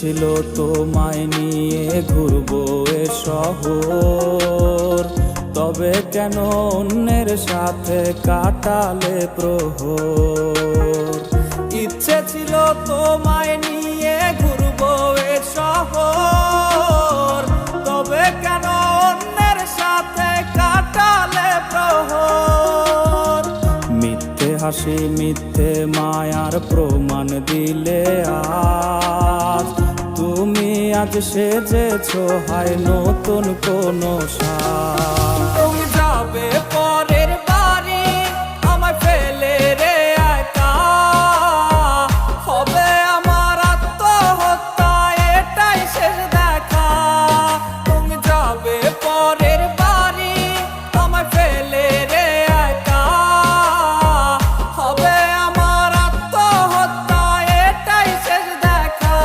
ছিল তোমায় নিয়ে ঘুরবো এ শহর, তবে কেন অন্যের সাথে কাটালে প্রহর। ইচ্ছে ছিল তোমায় নিয়ে ঘুরবো এ শহর, তবে কেন অন্যের সাথে কাটালে প্রহর। মিথ্যে হাসি মিথ্যে মায়ার প্রমাণ দিলে আজ, তুমি আজ সেজেছো হায় নতুন কোনো সাজ। তুমি যাবে পরের বাড়ি আমায় ফেলে রে একা, হবে আমার আত্মহত্যা এটাই শেষ দেখা। তুমি যাবে পরের বাড়ি আমায় ফেলে রে একা, হবে আমার আত্মহত্যা এটাই শেষ দেখা।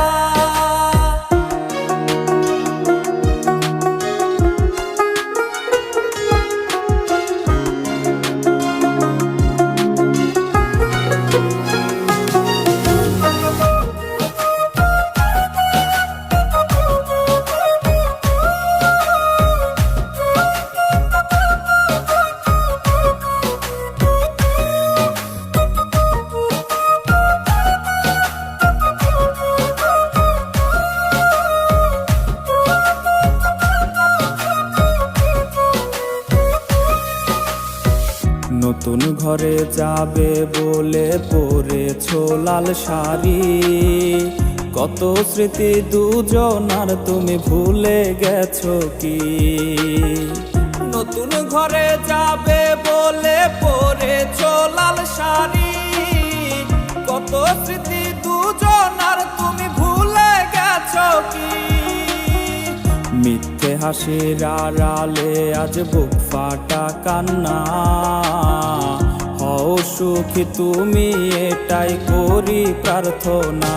নতুন ঘরে যাবে বলে পরেছো লাল শাড়ি, কত স্মৃতি দুজনার তুমি ভুলে গেছো কি? নতুন ঘরে যাবে বলে পরেছো লাল শাড়ি, কত স্মৃতি দুজনার তুমি ভুলে গেছো কি? মিথ্যে হাসির আড়ালে আজ বুক ফাটা কান্না, হও সুখী তুমি এটাই করি প্রার্থনা।